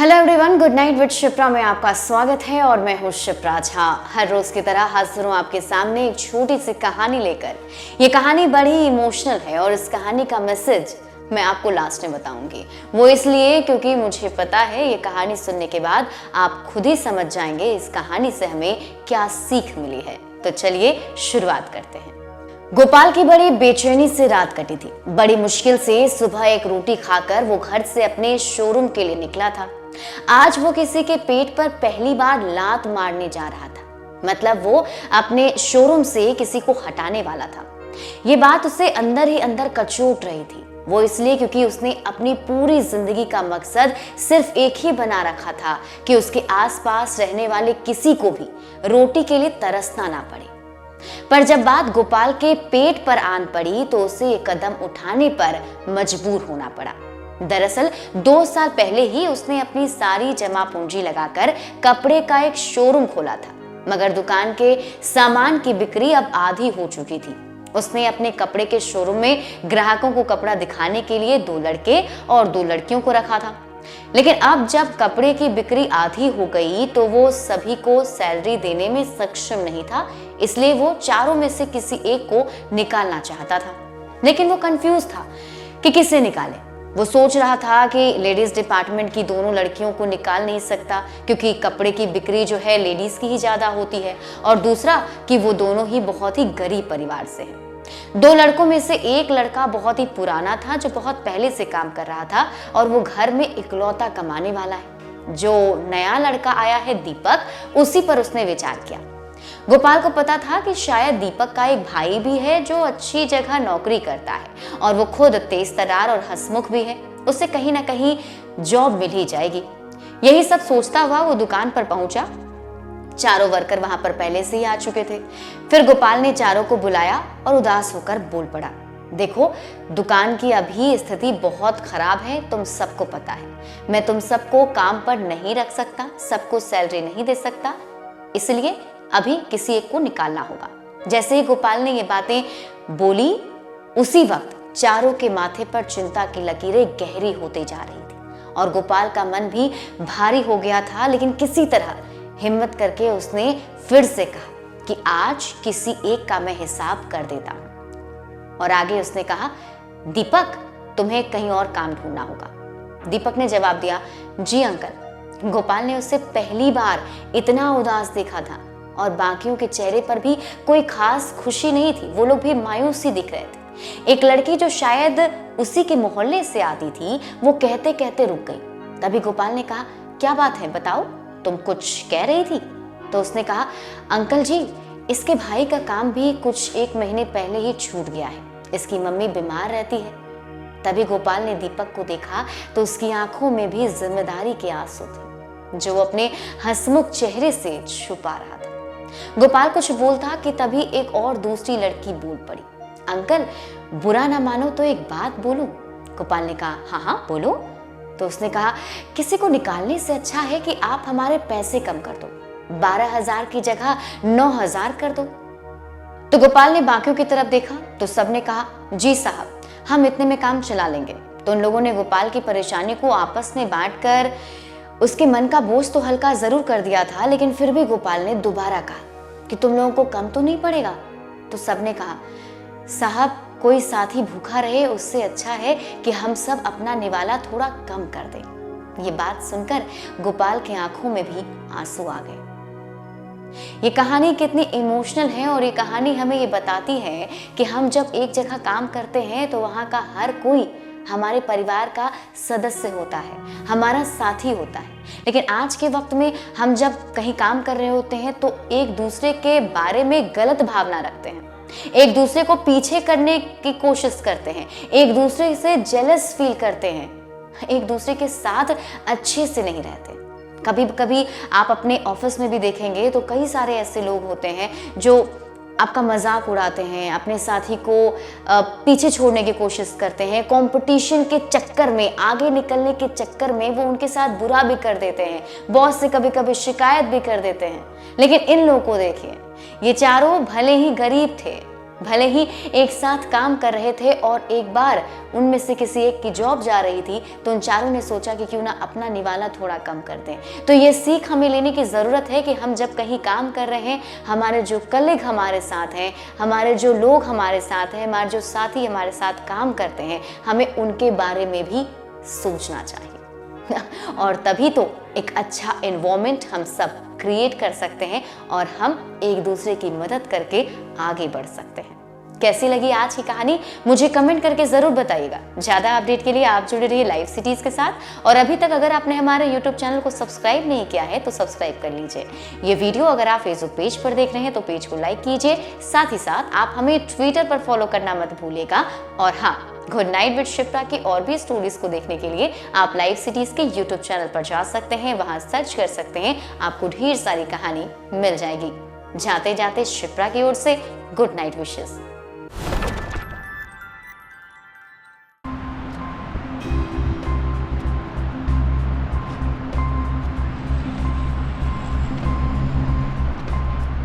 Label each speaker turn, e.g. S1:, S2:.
S1: Hello everyone, good night with Shipra में आपका स्वागत है और मैं हूँ शिप्रा झा। हर रोज की तरह हाजिर हूँ आपके सामने एक छोटी सी कहानी लेकर। ये कहानी बड़ी इमोशनल है और इस कहानी का मैसेज मैं आपको लास्ट में बताऊंगी। वो इसलिए क्योंकि मुझे पता है ये कहानी सुनने के बाद आप खुद ही समझ जाएंगे इस कहानी से हमें क्या सीख मिली है। तो चलिए शुरुआत करते हैं। गोपाल की बड़ी बेचैनी से रात कटी थी। बड़ी मुश्किल से सुबह एक रोटी खाकर वो घर से अपने शोरूम के लिए निकला था। आज वो किसी के पेट पर पहली बार लात मारने जा रहा था। मतलब वो अपने शोरूम से किसी को हटाने वाला था। ये बात उसे अंदर ही अंदर कचोट रही थी। वो इसलिए क्योंकि उसने अपनी पूरी जिंदगी का मकसद सिर्फ एक ही बना रखा था कि उसके आसपास रहने वाले किसी को भी रोटी के लिए तरसना ना पड़े। पर जब बात गोपाल के पेट पर आन पड़ी तो उसे ये कदम उठाने पर मजबूर होना पड़ा। दरअसल 2 साल पहले ही उसने अपनी सारी जमा पूंजी लगाकर कपड़े का एक शोरूम खोला था, मगर दुकान के सामान की बिक्री अब आधी हो चुकी थी। उसने अपने कपड़े के शोरूम में ग्राहकों को कपड़ा दिखाने के लिए 2 लड़के और 2 लड़कियों को रखा था। लेकिन अब जब कपड़े की बिक्री आधी हो गई तो वो सभी को सैलरी देने में सक्षम नहीं था, इसलिए वो चारों में से किसी एक को निकालना चाहता था। लेकिन वो कंफ्यूज था कि किसे निकाले। वो सोच रहा था कि लेडीज डिपार्टमेंट की दोनों लड़कियों को निकाल नहीं सकता क्योंकि कपड़े की बिक्री जो है लेडीज की ही ज्यादा होती है, और दूसरा कि वो दोनों ही बहुत ही गरीब परिवार से हैं। 2 लड़कों में से एक लड़का बहुत ही पुराना था जो बहुत पहले से काम कर रहा था और वो घर में इकलौता कमाने वाला है। जो नया लड़का आया है दीपक, उसी पर उसने विचार किया। गोपाल को पता था कि शायद दीपक का एक भाई भी है जो अच्छी जगह नौकरी करता है और वो खुद तेज तर्रार और हंसमुख भी है। उसे कहीं ना कहीं जॉब मिल ही जाएगी। यही सब सोचता हुआ वो दुकान पर पहुंचा। चारों वर्कर वहां पर पहले से ही आ चुके थे। फिर गोपाल ने चारों को बुलाया और उदास होकर बोल पड़ा, देखो, दुकान की अभी स्थिति बहुत खराब है, तुम सबको पता है। मैं तुम सबको काम पर नहीं रख सकता, सबको सैलरी नहीं दे सकता, इसलिए अभी किसी एक को निकालना होगा। जैसे ही गोपाल ने ये बातें बोली, उसी वक्त चारों के माथे पर चिंता की लकीरें गहरी होते जा रही थी और गोपाल का मन भी भारी हो गया था। लेकिन किसी तरह हिम्मत करके उसने फिर से कहा कि आज किसी एक का मैं हिसाब कर देता हूं। और आगे उसने कहा, दीपक, तुम्हें कहीं और काम ढूंढना होगा। दीपक ने जवाब दिया, जी अंकल। गोपाल ने उससे पहली बार इतना उदास देखा था और बाकियों के चेहरे पर भी कोई खास खुशी नहीं थी। वो लोग भी मायूस ही दिख रहे थे। एक लड़की जो शायद उसी के मोहल्ले से आती थी, वो कहते कहते रुक गई। तभी गोपाल ने कहा, क्या बात है, बताओ, तुम कुछ कह रही थी? तो उसने कहा, अंकल जी, इसके भाई का काम भी कुछ 1 महीने पहले ही छूट गया है। इसकी मम्मी बीमार रहती है। तभी गोपाल ने दीपक को देखा तो उसकी आंखों में भी जिम्मेदारी के आंसू थे जो वो अपने हंसमुख चेहरे से छुपा रहा था। गोपाल कुछ बोलता कि तभी एक और दूसरी लड़की बोल पड़ी, अंकल, बुरा ना मानो तो एक बात बोलूं? गोपाल ने कहा, हाँ हाँ बोलो। तो उसने कहा, किसी को निकालने से अच्छा है कि आप हमारे पैसे कम कर दो, 12,000 की जगह 9,000 कर दो। तो गोपाल ने बाकियों की तरफ देखा तो सबने कहा, जी साहब, हम इतने में काम चला लेंगे। तो उन लोगों ने गोपाल की परेशानी को आपस में बांटकर उसके मन का बोझ तो हल्का जरूर कर दिया था। लेकिन फिर भी गोपाल ने दोबारा कहा कि तुम लोगों को कम तो नहीं पड़ेगा? तो सबने कहा, साहब, कोई साथी भूखा रहे उससे अच्छा है कि हम सब अपना निवाला थोड़ा कम कर दें। ये बात सुनकर गोपाल की आंखों में भी आंसू आ गए। ये कहानी कितनी इमोशनल है और ये कहानी हमें ये बताती है कि हम जब एक जगह काम करते हैं तो वहाँ का हर कोई हमारे परिवार का सदस्य होता है, हमारा साथी होता है। लेकिन आज के वक्त में हम जब कहीं काम कर रहे होते हैं तो एक दूसरे के बारे में गलत भावना रखते हैं, एक दूसरे को पीछे करने की कोशिश करते हैं, एक दूसरे से जेलस फील करते हैं, एक दूसरे के साथ अच्छे से नहीं रहते। कभी कभी आप अपने ऑफिस में भी देखेंगे तो कई सारे ऐसे लोग होते हैं जो आपका मजाक उड़ाते हैं, अपने साथी को पीछे छोड़ने की कोशिश करते हैं, कंपटीशन के चक्कर में, आगे निकलने के चक्कर में वो उनके साथ बुरा भी कर देते हैं, बॉस से कभी कभी शिकायत भी कर देते हैं। लेकिन इन लोगों को देखिए, ये चारों भले ही गरीब थे भले ही एक साथ काम कर रहे थे और एक बार उनमें से किसी एक की जॉब जा रही थी, तो उन चारों ने सोचा कि क्यों ना अपना निवाला थोड़ा कम कर दें। तो ये सीख हमें लेने की ज़रूरत है कि हम जब कहीं काम कर रहे हैं, हमारे जो कलीग हमारे साथ हैं, हमारे जो लोग हमारे साथ हैं, हमारे जो साथी हमारे साथ काम करते हैं, हमें उनके बारे में भी सोचना चाहिए। और तभी तो एक अच्छा एनवायरनमेंट हम सब क्रिएट कर सकते हैं और हम एक दूसरे की मदद करके आगे बढ़ सकते हैं। कैसी लगी आज की कहानी मुझे कमेंट करके जरूर बताइएगा। ज्यादा अपडेट के लिए आप जुड़े रहिए लाइव सिटीज के साथ। और अभी तक अगर आपने हमारे YouTube चैनल को सब्सक्राइब नहीं किया है तो सब्सक्राइब कर लीजिए। ये वीडियो अगर आप फेसबुक पेज पर देख रहे हैं तो पेज को लाइक कीजिए। साथ ही साथ आप हमें ट्विटर पर फॉलो करना मत भूलिएगा। और हाँ, गुड नाइट विद शिप्रा की और भी स्टोरीज को देखने के लिए आप लाइव सिटीज के YouTube चैनल पर जा सकते हैं, वहां सर्च कर सकते हैं, आपको ढेर सारी कहानी मिल जाएगी। जाते जाते शिप्रा की ओर से गुड नाइट विशेस।